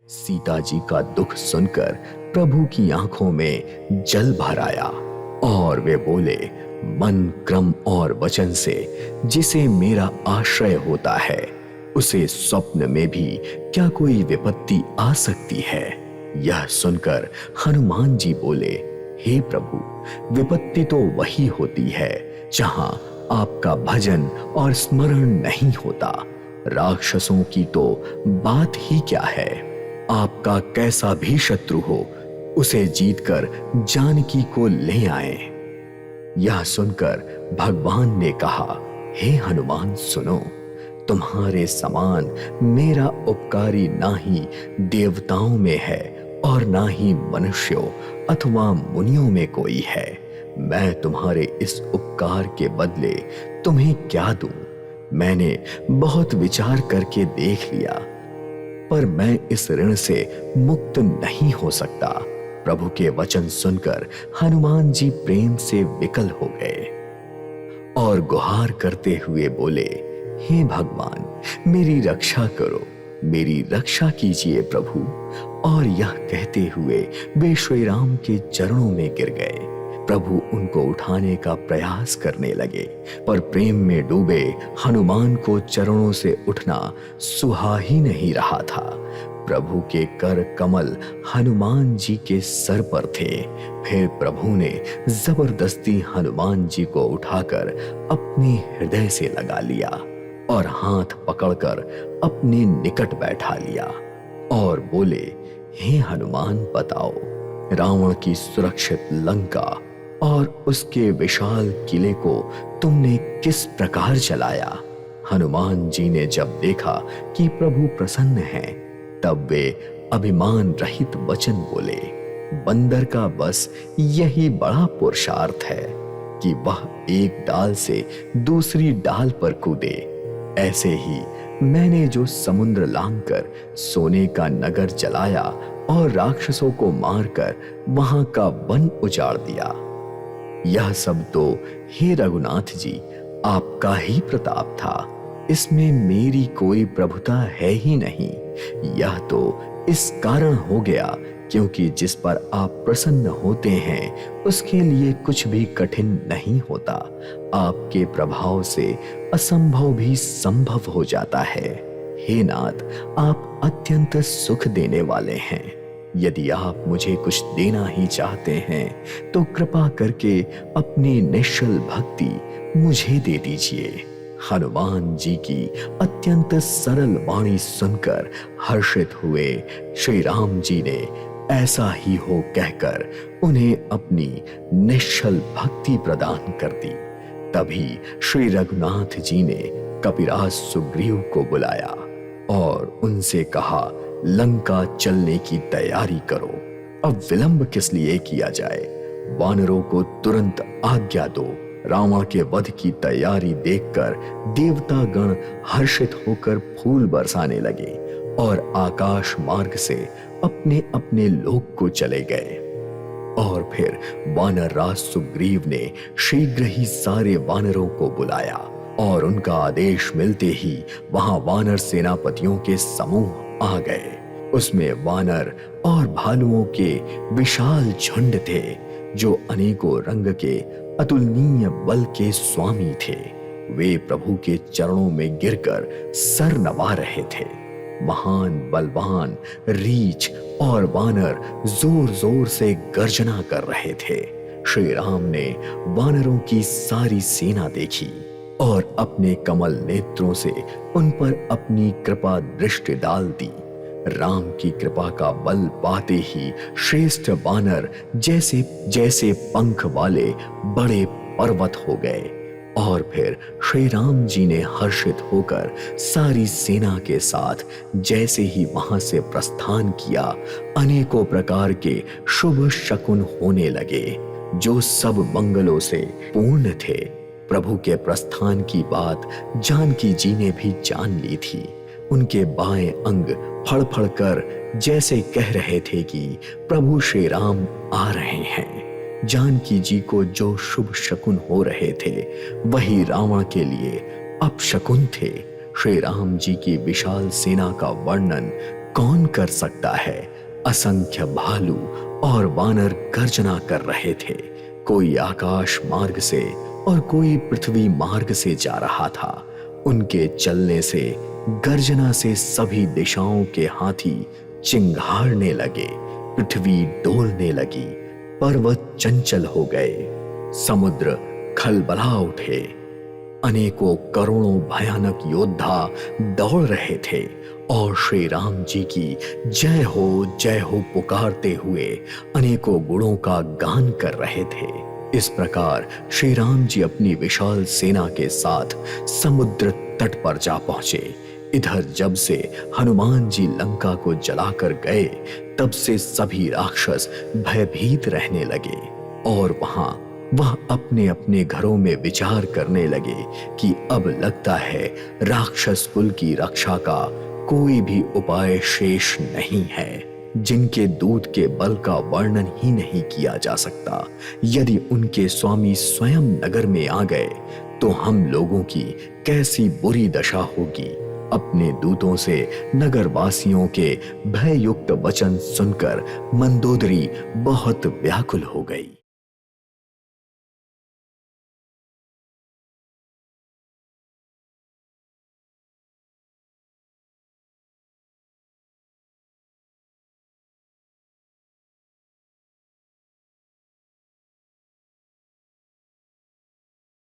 सीता जी का दुख सुनकर प्रभु की आंखों में जल भर आया और वे बोले, मन, क्रम और वचन से जिसे मेरा आश्रय होता है, उसे स्वप्न में भी क्या कोई विपत्ति आ सकती है? यह सुनकर हनुमान जी बोले, हे प्रभु, विपत्ति तो वही होती है जहां आपका भजन और स्मरण नहीं होता। राक्षसों की तो बात ही क्या है। आपका कैसा भी शत्रु हो, उसे जीतकर जानकी को ले आए। यह सुनकर भगवान ने कहा, हे हनुमान सुनो, तुम्हारे समान मेरा उपकारी ना ही देवताओं में है और ना ही मनुष्यों अथवा मुनियों में कोई है। मैं तुम्हारे इस उपकार के बदले तुम्हें क्या दूं? मैंने बहुत विचार करके देख लिया, पर मैं इस ऋण से मुक्त नहीं हो सकता। प्रभु के वचन सुनकर हनुमान जी प्रेम से विकल हो गए और गुहार करते हुए बोले, हे भगवान, मेरी रक्षा करो, मेरी रक्षा कीजिए प्रभु। और यह कहते हुए वे श्री राम के चरणों में गिर गए। प्रभु उनको उठाने का प्रयास करने लगे, पर प्रेम में डूबे हनुमान को चरणों से उठना सुहा ही नहीं रहा था। प्रभु के कर कमल हनुमान जी के सर पर थे। फिर प्रभु ने जबरदस्ती हनुमान जी को उठाकर अपने हृदय से लगा लिया और हाथ पकड़कर अपने निकट बैठा लिया और बोले, हे हनुमान, बताओ, रावण की सुरक्षित लंका और उसके विशाल किले को तुमने किस प्रकार चलाया? हनुमान जी ने जब देखा कि प्रभु प्रसन्न हैं, तब वे अभिमान रहित वचन बोले, बंदर का बस यही बड़ा पुरुषार्थ है कि वह एक डाल से दूसरी डाल पर कूदे। ऐसे ही मैंने जो समुद्र लांघकर सोने का नगर जलाया और राक्षसों को मारकर वहां का वन उजाड़ दिया, यह सब तो हे रघुनाथ जी आपका ही प्रताप था। इसमें मेरी कोई प्रभुता है ही नहीं। यह तो इस कारण हो गया क्योंकि जिस पर आप प्रसन्न होते हैं उसके लिए कुछ भी कठिन नहीं होता। आपके प्रभाव से असंभव भी संभव हो जाता है। हे नाथ, आप अत्यंत सुख देने वाले हैं। यदि आप मुझे कुछ देना ही चाहते हैं तो कृपा करके अपनी निश्चल भक्ति मुझे दे दीजिए। हनुमान जी की अत्यंत सरल वाणी सुनकर हर्षित हुए श्री राम जी ने ऐसा ही हो कहकर उन्हें अपनी निश्चल भक्ति प्रदान कर दी। तभी श्री रघुनाथ जी ने कपिराज सुग्रीव को बुलाया और उनसे कहा, लंका चलने की तैयारी करो। अब विलंब किस लिए किया जाए? वानरों को तुरंत आज्ञा दो। रावण के वध की तैयारी देखकर देवतागण हर्षित होकर फूल बरसाने लगे और आकाश मार्ग से अपने अपने लोक को चले गए। और फिर वानर राज सुग्रीव ने शीघ्र ही सारे वानरों को बुलाया और उनका आदेश मिलते ही वहां वानर सेनापतियों के समूह आ गए। उसमें वानर और भालुओं के विशाल झुंड थे जो अनेकों रंग के अतुलनीय बल के स्वामी थे। वे प्रभु के चरणों में गिरकर सर नवा रहे थे। महान बलवान रीछ और वानर जोर जोर से गर्जना कर रहे थे। श्री राम ने वानरों की सारी सेना देखी और अपने कमल नेत्रों से उन पर अपनी कृपा दृष्टि डाल दी। राम की कृपा का बल पाते ही श्रेष्ठ वानर जैसे जैसे पंख वाले बड़े पर्वत हो गए। और फिर श्री राम जी ने हर्षित होकर सारी सेना के साथ जैसे ही वहां से प्रस्थान किया, अनेकों प्रकार के शुभ शकुन होने लगे जो सब मंगलों से पूर्ण थे। प्रभु के प्रस्थान की बात जानकी जी ने भी जान ली थी। उनके बाएं अंग फड़फड़ कर जैसे कह रहे थे कि प्रभु श्री राम आ रहे हैं। जानकी जी को जो शुभ शकुन हो रहे थे वही रावण के लिए अपशकुन थे। श्री राम जी की विशाल सेना का वर्णन कौन कर सकता है? असंख्य भालू और वानर गर्जना कर रहे थे। कोई आकाश मार्ग से और कोई पृथ्वी मार्ग से जा रहा था। उनके चलने से, गर्जना से सभी दिशाओं के हाथी चिंघाड़ने लगे, पृथ्वी डोलने लगी, पर्वत चंचल हो गए, समुद्र खलबला उठे। अनेकों करोड़ों भयानक योद्धा दौड़ रहे थे और श्री राम जी की जय हो पुकारते हुए अनेकों गुणों का गान कर रहे थे। इस प्रकार श्री राम जी अपनी विशाल सेना के साथ समुद्र तट पर जा पहुंचे। इधर जब से हनुमान जी लंका को जलाकर गए, तब से सभी राक्षस भयभीत रहने लगे और वह अपने अपने घरों में विचार करने लगे कि अब लगता है राक्षस कुल की रक्षा का कोई भी उपाय शेष नहीं है, जिनके दूत के बल का वर्णन ही नहीं किया जा सकता। यदि उनके स्वामी स्वयं नगर में आ गए तो हम लोगों की कैसी बुरी दशा होगी। अपने दूतों से नगरवासियों के भययुक्त वचन सुनकर मंदोदरी बहुत व्याकुल हो गई।